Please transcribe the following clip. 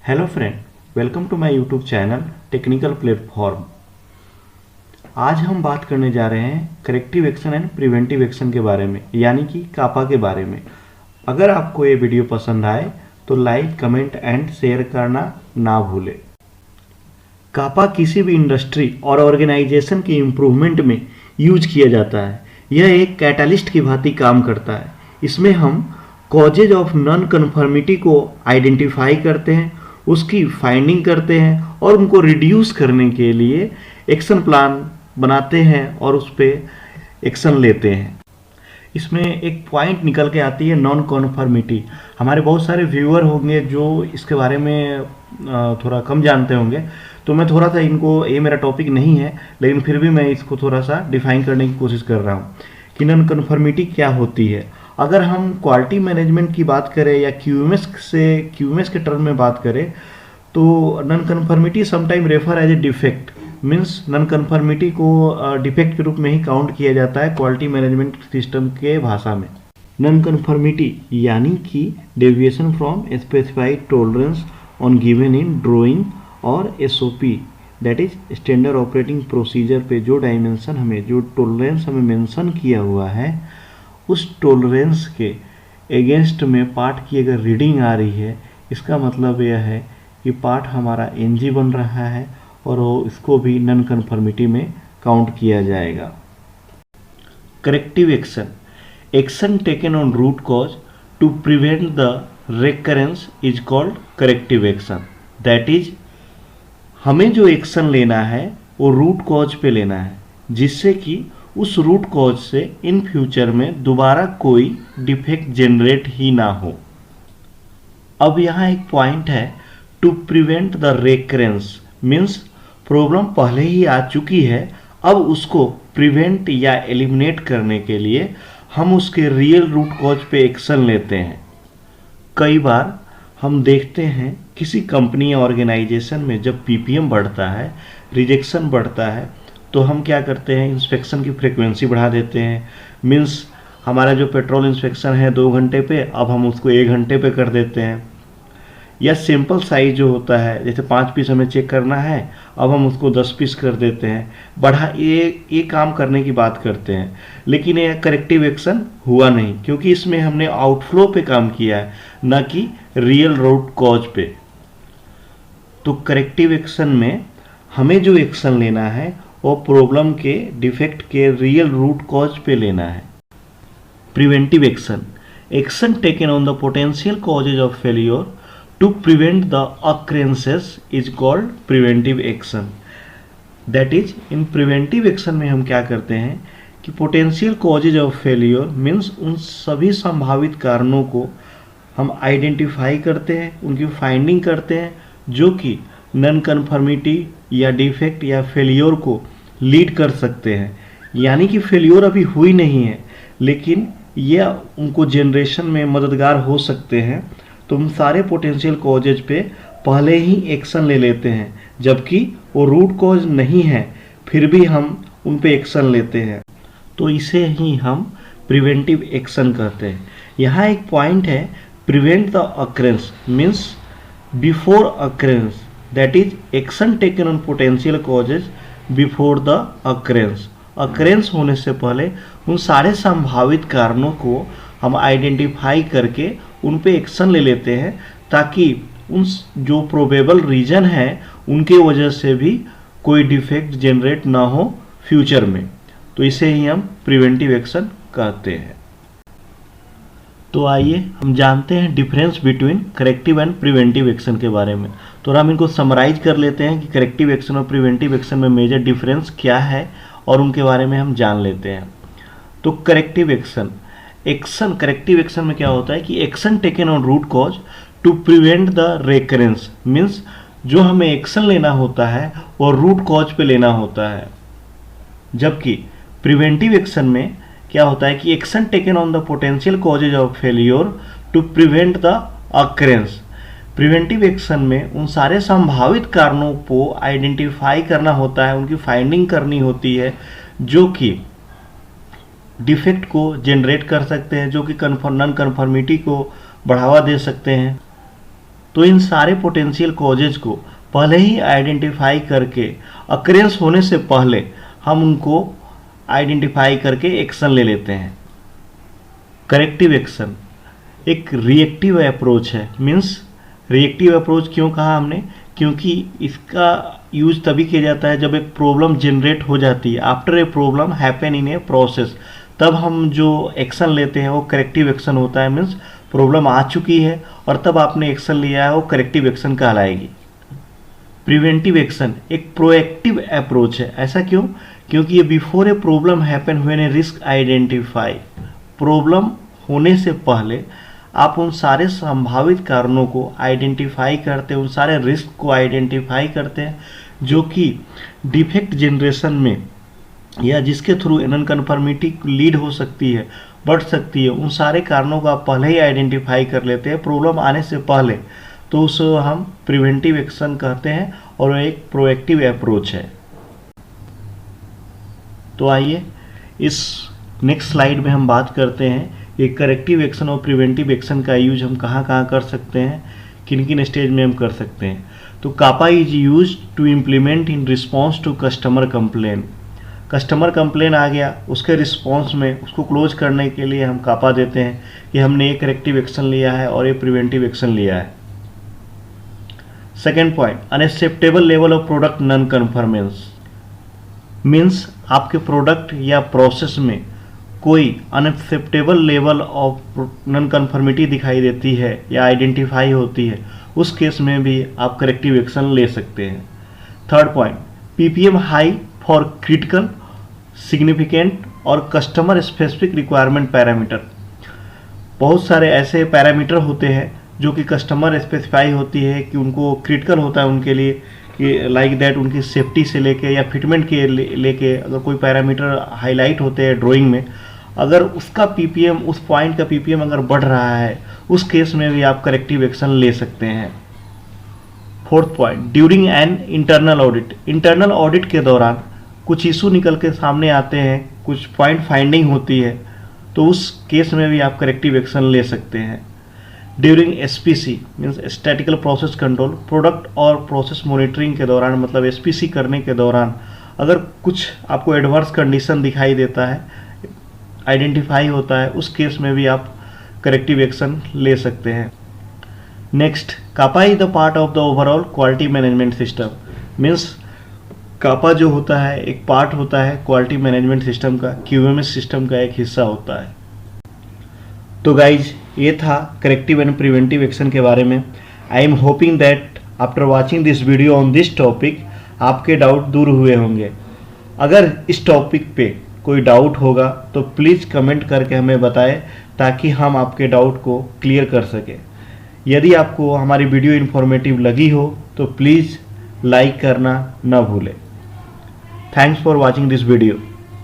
Hello friend, welcome to my YouTube channel technical platform. आज हम बात करने जा रहे हैं corrective action and preventive action के बारे में, यानी कि कापा के बारे में। अगर आपको ये वीडियो पसंद आए तो लाइक, कमेंट एंड शेयर करना ना भूलें। कापा किसी भी इंडस्ट्री और ऑर्गेनाइजेशन के इम्प्रूवमेंट में यूज किया जाता है। यह एक कैटालिस्ट की भांति काम करता है। इसमें हम कॉजेज ऑफ नॉन कन्फर्मिटी को आइडेंटिफाई करते हैं, उसकी फाइंडिंग करते हैं और उनको रिड्यूस करने के लिए एक्शन प्लान बनाते हैं और उस पर एक्शन लेते हैं। इसमें एक पॉइंट निकल के आती है नॉन कन्फर्मिटी। हमारे बहुत सारे व्यूअर होंगे जो इसके बारे में थोड़ा कम जानते होंगे, तो मैं थोड़ा सा इनको, ये मेरा टॉपिक नहीं है लेकिन फिर भी मैं इसको थोड़ा सा डिफाइन करने की कोशिश कर रहा हूँ कि नॉन कन्फर्मिटी क्या होती है। अगर हम क्वालिटी मैनेजमेंट की बात करें या क्यूएमएस के टर्म में बात करें तो non conformity sometime refer as a defect, means non conformity को डिफेक्ट के रूप में ही काउंट किया जाता है क्वालिटी मैनेजमेंट सिस्टम के भाषा में। नॉन कन्फर्मिटी यानी कि deviation from specified tolerance on given in drawing और SOP, that is standard operating procedure पे जो डायमेंशन हमें, जो टॉलरेंस हमें मेंशन किया हुआ है, उस टॉलरेंस के अगेंस्ट में पार्ट की अगर रीडिंग आ रही है, इसका मतलब यह है कि पार्ट हमारा एनजी बन रहा है और वो इसको भी नॉन कन्फर्मिटी में काउंट किया जाएगा। Corrective action, action taken on root cause to prevent the recurrence is called corrective action. That is, हमें जो एक्शन लेना है वो रूट कॉज पे लेना है, जिससे कि उस रूट कॉज से इन फ्यूचर में दोबारा कोई डिफेक्ट जनरेट ही ना हो। अब यहाँ एक पॉइंट है, to prevent the recurrence means problem पहले ही आ चुकी है, अब उसको प्रिवेंट या एलिमिनेट करने के लिए हम उसके रियल रूट कॉज पे एक्शन लेते हैं। कई बार हम देखते हैं किसी कंपनी या ऑर्गेनाइजेशन में जब पीपीएम बढ़ता है, रिजेक्शन बढ़ता है, तो हम क्या करते हैं, इंस्पेक्शन की फ्रीक्वेंसी बढ़ा देते हैं। मीन्स हमारा जो पेट्रोल इंस्पेक्शन है 2 घंटे पे, अब हम उसको 1 घंटे पे कर देते हैं। या सिंपल साइज जो होता है, जैसे 5 पीस हमें चेक करना है, अब हम उसको 10 पीस कर देते हैं। ये काम करने की बात करते हैं, लेकिन ये करेक्टिव एक्शन हुआ नहीं, क्योंकि इसमें हमने आउटफ्लो पे काम किया है, न कि रियल रूट कॉज पे। तो करेक्टिव एक्शन में हमें जो एक्शन लेना है वो प्रॉब्लम के, डिफेक्ट के रियल रूट कॉज पे लेना है। Preventive action, action taken on the potential causes of failure to prevent the occurrences is called preventive action. That is, in preventive action में हम क्या करते हैं कि potential causes of failure means उन सभी संभावित कारणों को हम आइडेंटिफाई करते हैं, उनकी फाइंडिंग करते हैं जो कि नॉन कन्फर्मिटी या डिफेक्ट या फेलियर को लीड कर सकते हैं। यानी कि फेलियर अभी हुई नहीं है लेकिन यह उनको जनरेशन में मददगार हो सकते हैं, तो हम सारे पोटेंशियल कॉजेज पे पहले ही एक्शन ले लेते हैं, जबकि वो रूट कॉज नहीं है फिर भी हम उन पे एक्शन लेते हैं। तो इसे ही हम प्रिवेंटिव एक्शन कहते हैं। यहाँ एक पॉइंट है, prevent the occurrence means before occurrence, that is action taken on potential causes before the occurrence. Occurrence होने से पहले उन सारे संभावित कारणों को हम आइडेंटिफाई करके उन पे एक्शन ले लेते हैं, ताकि उन जो प्रोबेबल रीजन है उनके वजह से भी कोई डिफेक्ट जनरेट ना हो फ्यूचर में। तो इसे ही हम प्रिवेंटिव एक्शन कहते हैं। तो आइए हम जानते हैं difference between corrective and preventive action के बारे में। तो हम इनको समराइज कर लेते हैं कि करेक्टिव एक्शन और प्रिवेंटिव एक्शन में मेजर डिफरेंस क्या है और उनके बारे में हम जान लेते हैं। तो करेक्टिव एक्शन, करेक्टिव एक्शन में क्या होता है कि action taken on root cause to prevent the recurrence means जो हमें एक्शन लेना होता है वो रूट कॉज पे लेना होता है। जबकि प्रिवेंटिव एक्शन में क्या होता है कि action taken on the potential causes of failure to prevent the occurrence. Preventive action में उन सारे संभावित कारणों को आइडेंटिफाई करना होता है, उनकी फाइंडिंग करनी होती है जो कि डिफेक्ट को जनरेट कर सकते हैं, जो कि नॉन कन्फर्मिटी को बढ़ावा दे सकते हैं। तो इन सारे पोटेंशियल कॉजेज को पहले ही आइडेंटिफाई करके, अक्रेंस होने से पहले हम उनको आइडेंटिफाई करके एक्शन ले लेते हैं। करेक्टिव एक्शन एक रिएक्टिव अप्रोच है। मीन्स रिएक्टिव अप्रोच क्यों कहा हमने? क्योंकि इसका यूज तभी किया जाता है जब एक प्रॉब्लम जनरेट हो जाती है, after a problem happen in a process, तब हम जो एक्शन लेते हैं वो करेक्टिव एक्शन होता है। मीन्स प्रॉब्लम आ चुकी है और तब आपने एक्शन लिया है, वो करेक्टिव एक्शन कहलाएगी। प्रिवेंटिव एक्शन एक प्रोएक्टिव अप्रोच है। ऐसा क्यों? क्योंकि ये before a problem happen when A risk identify, problem होने से पहले आप उन सारे संभावित कारणों को आइडेंटिफाई करते हैं, उन सारे रिस्क को आइडेंटिफाई करते हैं जो कि डिफेक्ट जनरेशन में या जिसके थ्रू नॉन कन्फर्मिटी लीड हो सकती है, बढ़ सकती है, उन सारे कारणों को आप पहले ही आइडेंटिफाई कर लेते हैं प्रॉब्लम आने से पहले, तो उसे हम प्रिवेंटिव एक्शन कहते हैं और वह एक प्रोएक्टिव अप्रोच है। तो आइए इस नेक्स्ट स्लाइड में हम बात करते हैं ये करेक्टिव एक्शन और प्रिवेंटिव एक्शन का यूज हम कहाँ कहाँ कर सकते हैं, किन किन स्टेज में हम कर सकते हैं। तो CAPA is use to implement in response to customer complain. Customer complain आ गया, उसके रिस्पॉन्स में उसको क्लोज करने के लिए हम कापा देते हैं कि हमने ये करेक्टिव एक्शन लिया है और ये प्रिवेंटिव एक्शन लिया है। Second point, unacceptable level of product non conformance. Means आपके प्रोडक्ट या प्रोसेस में कोई unacceptable level of non conformity दिखाई देती है या आइडेंटिफाई होती है, उस केस में भी आप करेक्टिव एक्शन ले सकते हैं। Third point, ppm high for critical, significant और कस्टमर स्पेसिफिक रिक्वायरमेंट पैरामीटर। बहुत सारे ऐसे पैरामीटर होते हैं जो कि कस्टमर स्पेसिफाई होती है कि उनको क्रिटिकल होता है उनके लिए, कि लाइक दैट उनकी सेफ्टी से लेके या फिटमेंट के लेके अगर कोई पैरामीटर हाईलाइट होते हैं ड्राइंग में, अगर उसका पीपीएम, उस पॉइंट का पीपीएम अगर बढ़ रहा है, उस केस में भी आप करेक्टिव एक्शन ले सकते हैं। Fourth point, during an internal audit. Internal audit के दौरान कुछ इशू निकल के सामने आते हैं, कुछ पॉइंट फाइंडिंग होती है, तो उस केस में भी आप करेक्टिव एक्शन ले सकते हैं। During SPC means statistical process control, product और प्रोसेस मॉनिटरिंग के दौरान, मतलब एसपीसी करने के दौरान अगर कुछ आपको एडवर्स कंडीशन दिखाई देता है, आइडेंटिफाई होता है, उस केस में भी आप करेक्टिव एक्शन ले सकते हैं। Next, CAPA is the part of the overall quality management system. Means CAPA जो होता है एक पार्ट होता है क्वालिटी मैनेजमेंट सिस्टम का, क्यूएमएस सिस्टम का एक हिस्सा होता है। तो गाइज ये था करेक्टिव एंड प्रिवेंटिव एक्शन के बारे में। I am hoping that after watching this video on this topic आपके डाउट दूर हुए होंगे। अगर इस टॉपिक पे कोई डाउट होगा तो प्लीज़ कमेंट करके हमें बताएं ताकि हम आपके डाउट को क्लियर कर सकें। यदि आपको हमारी वीडियो इन्फॉर्मेटिव लगी हो तो प्लीज़ लाइक करना न भूलें। Thanks for watching this video.